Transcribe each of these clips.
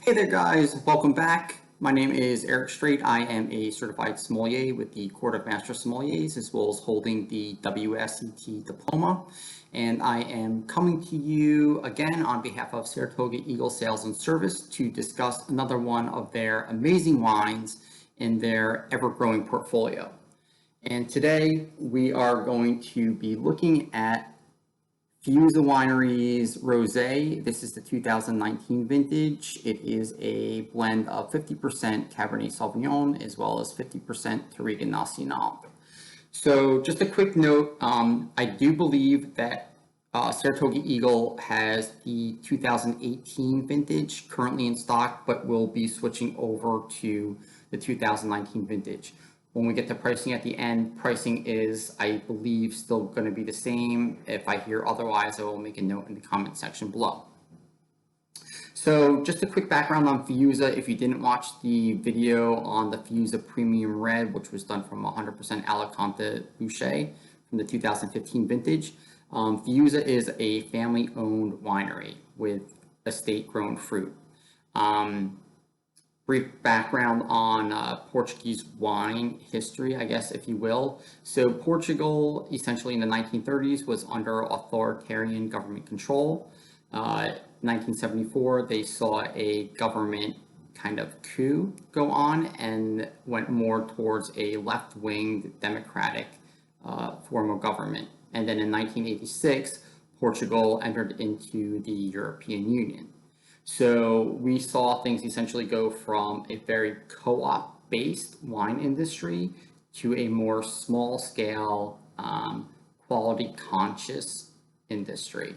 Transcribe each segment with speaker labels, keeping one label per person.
Speaker 1: Hey there, guys. Welcome back. My name is Eric Strait. I am a certified sommelier with the Court of Master Sommeliers, as well as holding the WSET diploma. And I am coming to you again on behalf of Saratoga Eagle Sales and Service to discuss another one of their amazing wines in their ever-growing portfolio. And today we are going to be looking at Fiuza Winery's Rose. This is the 2019 vintage. It is a blend of 50% Cabernet Sauvignon as well as 50% Touriga Nacional. So just a quick note, I do believe that Saratoga Eagle has the 2018 vintage currently in stock, but will be switching over to the 2019 vintage. When we get to pricing at the end, pricing is, I believe, still going to be the same. If I hear otherwise, I will make a note in the comment section below. So just a quick background on Fiuza. If you didn't watch the video on the Fiuza Premium Red, which was done from 100% Alicante Boucher from the 2015 vintage, Fiuza is a family-owned winery with estate-grown fruit. Brief background on Portuguese wine history, I guess, if you will. So Portugal, essentially in the 1930s, was under authoritarian government control. 1974, they saw a government kind of coup go on and went more towards a left-wing democratic form of government. And then in 1986, Portugal entered into the European Union. So we saw things essentially go from a very co-op based wine industry to a more small scale, quality conscious industry.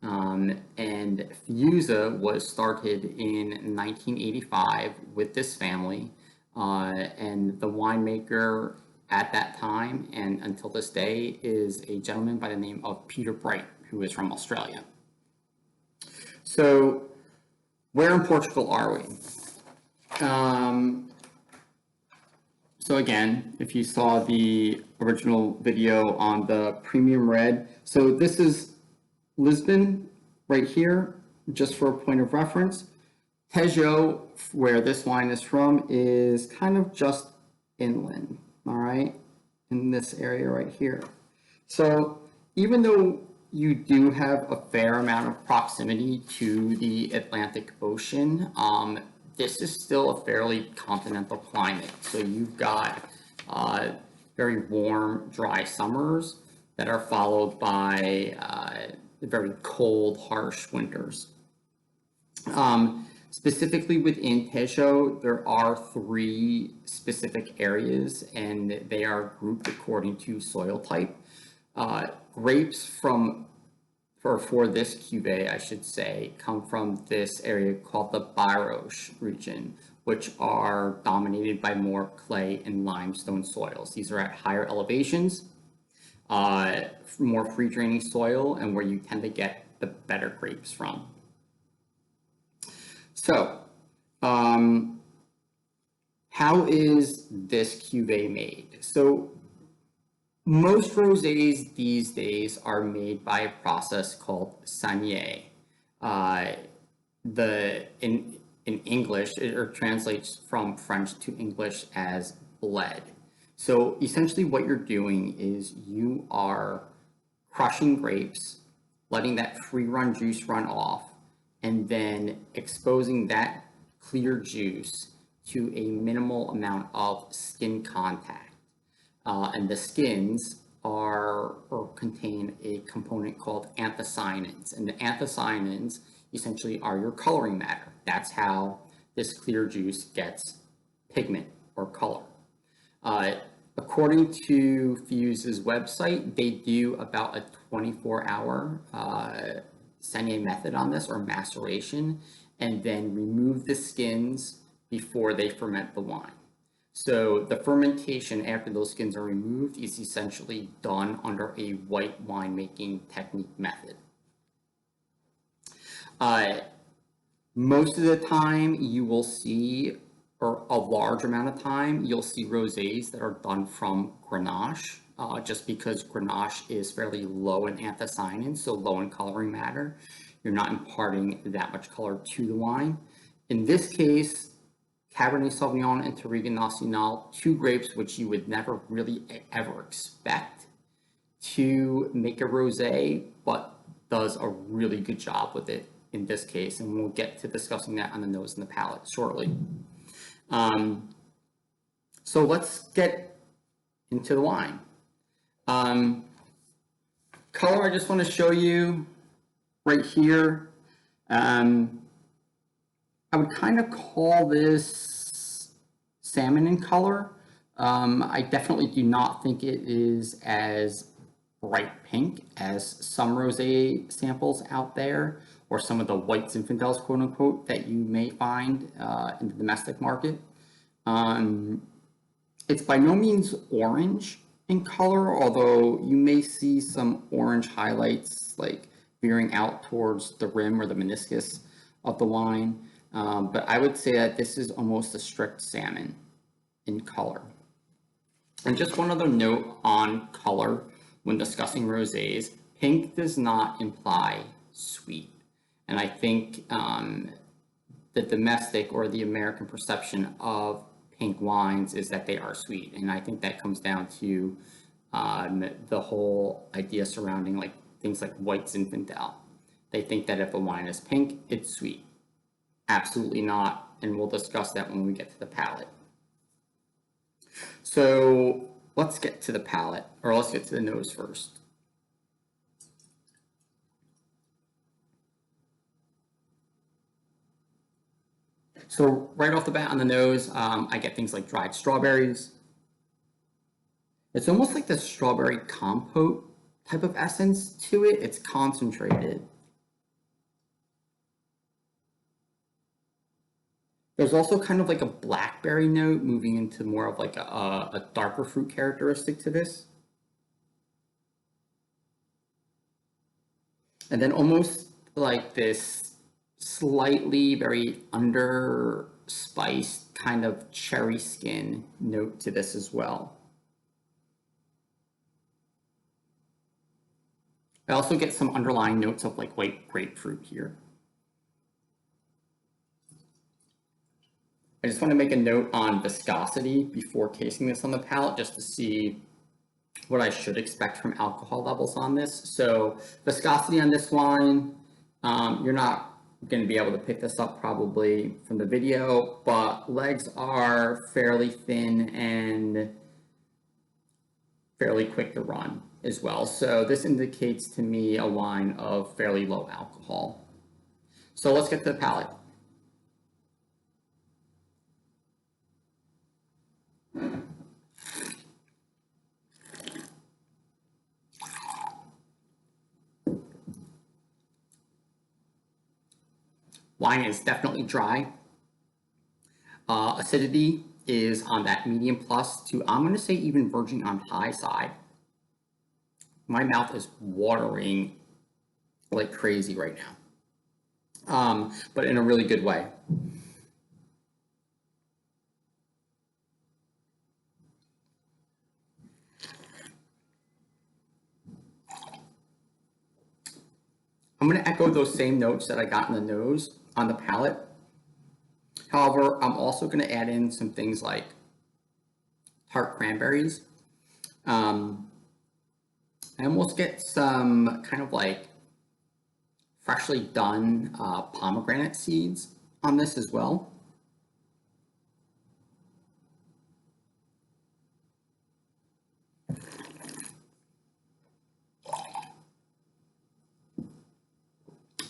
Speaker 1: And Fiuza was started in 1985 with this family, and the winemaker at that time and until this day is a gentleman by the name of Peter Bright, who is from Australia. So where in Portugal are we? So again, if you saw the original video on the Premium Red, so this is Lisbon right here, just for a point of reference. Tejo, where this wine is from, is kind of just inland, all right, in this area right here. So even though you do have a fair amount of proximity to the Atlantic Ocean, this is still a fairly continental climate. So you've got very warm, dry summers that are followed by very cold, harsh winters. Specifically within Tejo, there are 3 specific areas, and they are grouped according to soil type. Grapes for this cuvee, I should say, come from this area called the Barros region, which are dominated by more clay and limestone soils. These are at higher elevations, more free draining soil, and where you tend to get the better grapes from. So, how is this cuvee made? So, most rosés these days are made by a process called saignée. In English, it translates from French to English as bled. So essentially what you're doing is you are crushing grapes, letting that free run juice run off, and then exposing that clear juice to a minimal amount of skin contact. And the skins contain a component called anthocyanins. And the anthocyanins essentially are your coloring matter. That's how this clear juice gets pigment or color. According to Fiuza's website, they do about a 24-hour saignée method on this, or maceration, and then remove the skins before they ferment the wine. So the fermentation after those skins are removed is essentially done under a white winemaking technique method. Most of the time you will see, or a large amount of time, you'll see rosés that are done from Grenache, just because Grenache is fairly low in anthocyanins, so low in coloring matter. You're not imparting that much color to the wine. In this case, Cabernet Sauvignon and Touriga Nacional, two grapes which you would never really ever expect to make a rosé, but does a really good job with it in this case, and we'll get to discussing that on the nose and the palate shortly. So let's get into the wine. Color, I just want to show you right here. I would kind of call this salmon in color. I definitely do not think it is as bright pink as some rosé samples out there, or some of the white Zinfandels, quote unquote, that you may find in the domestic market. It's by no means orange in color, although you may see some orange highlights like veering out towards the rim or the meniscus of the wine. But I would say that this is almost a strict salmon in color. And just one other note on color when discussing rosés, pink does not imply sweet. And I think the domestic or the American perception of pink wines is that they are sweet. And I think that comes down to the whole idea surrounding like things like white Zinfandel. They think that if a wine is pink, it's sweet. Absolutely not, and we'll discuss that when we get to the palate. So let's get to the palate, or let's get to the nose first. So right off the bat on the nose, I get things like dried strawberries. It's almost like the strawberry compote type of essence to it. It's concentrated. There's also kind of like a blackberry note moving into more of like a darker fruit characteristic to this. And then almost like this slightly very under-spiced kind of cherry skin note to this as well. I also get some underlying notes of like white grapefruit here. I just want to make a note on viscosity before tasting this on the palate, just to see what I should expect from alcohol levels on this. So viscosity on this wine, you're not going to be able to pick this up probably from the video, but legs are fairly thin and fairly quick to run as well. So this indicates to me a wine of fairly low alcohol. So let's get to the palate. Wine is definitely dry. Acidity is on that medium plus to, I'm going to say, even verging on high side. My mouth is watering like crazy right now, but in a really good way. I'm going to echo those same notes that I got in the nose on the palate. However, I'm also going to add in some things like tart cranberries. I almost get some kind of like freshly done pomegranate seeds on this as well.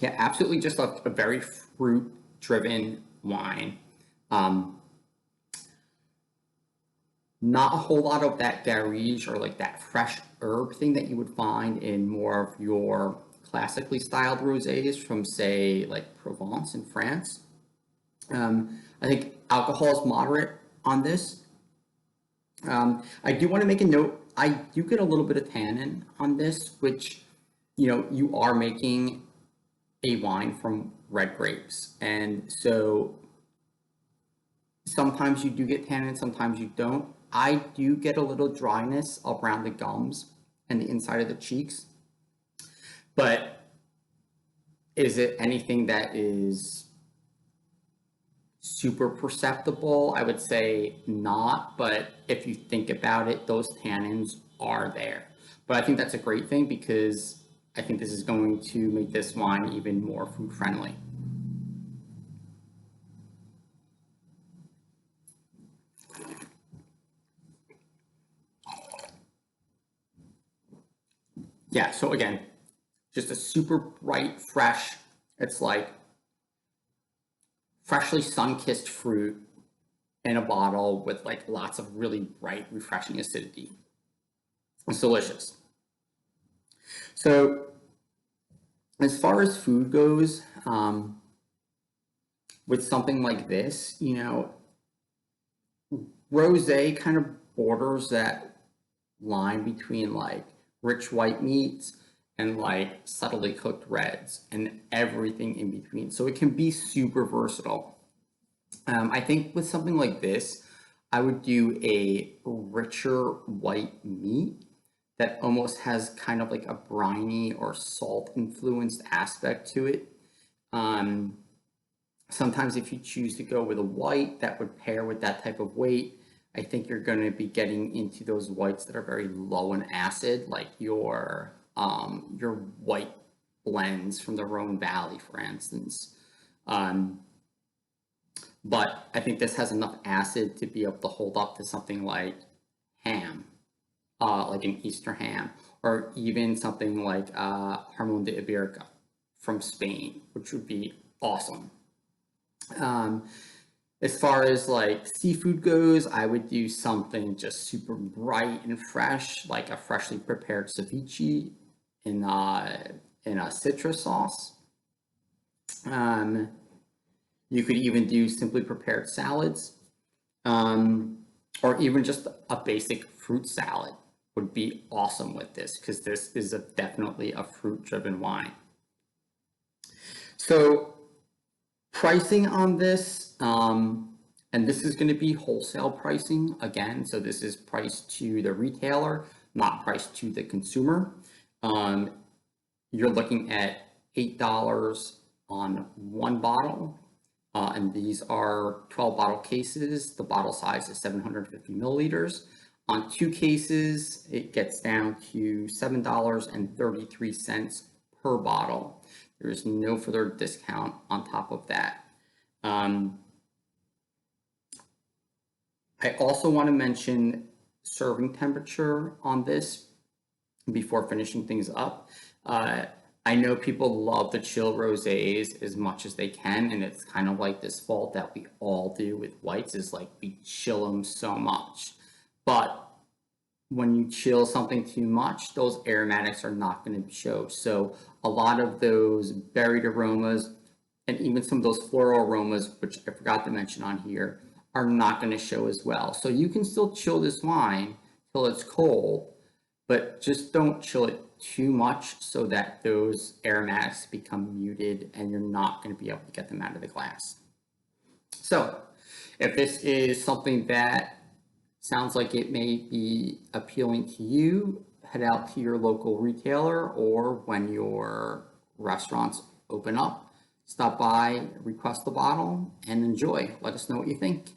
Speaker 1: Yeah, absolutely just a very fruit-driven wine. Not a whole lot of that garage or like that fresh herb thing that you would find in more of your classically styled rosés from, say, like Provence in France. I think alcohol is moderate on this. I do want to make a note. I do get a little bit of tannin on this, which, you know, you are making a wine from red grapes, and so sometimes you do get tannin, sometimes you don't. I do get a little dryness around the gums and the inside of the cheeks, but is it anything that is super perceptible? I would say not, but if you think about it, those tannins are there. But I think that's a great thing because I think this is going to make this wine even more food friendly. Yeah, so again, just a super bright, fresh, it's like freshly sun-kissed fruit in a bottle with like lots of really bright, refreshing acidity. It's delicious. So as far as food goes, with something like this, you know, rosé kind of borders that line between like rich white meats and like subtly cooked reds and everything in between. So it can be super versatile. I think with something like this, I would do a richer white meat that almost has kind of like a briny or salt influenced aspect to it. Sometimes if you choose to go with a white that would pair with that type of weight, I think you're going to be getting into those whites that are very low in acid, like your white blends from the Rhone Valley, for instance. But I think this has enough acid to be able to hold up to something like ham, like an Easter ham, or even something like Jamón de Ibérica from Spain, which would be awesome. As far as like seafood goes, I would do something just super bright and fresh, like a freshly prepared ceviche in a citrus sauce. You could even do simply prepared salads, or even just a basic fruit salad would be awesome with this because this is definitely a fruit-driven wine. So pricing on this, and this is going to be wholesale pricing again. So this is priced to the retailer, not priced to the consumer. You're looking at $8 on one bottle. And these are 12 bottle cases. The bottle size is 750 milliliters. On 2 cases, it gets down to $7.33 per bottle. There is no further discount on top of that. I also want to mention serving temperature on this before finishing things up. I know people love to chill rosés as much as they can, and it's kind of like this fault that we all do with whites is like we chill them so much. But when you chill something too much, those aromatics are not going to show. So a lot of those berried aromas and even some of those floral aromas, which I forgot to mention on here, are not going to show as well. So you can still chill this wine till it's cold, but just don't chill it too much so that those aromatics become muted and you're not going to be able to get them out of the glass. So if this is something that sounds like it may be appealing to you, head out to your local retailer, or when your restaurants open up, stop by, request the bottle, and enjoy. Let us know what you think.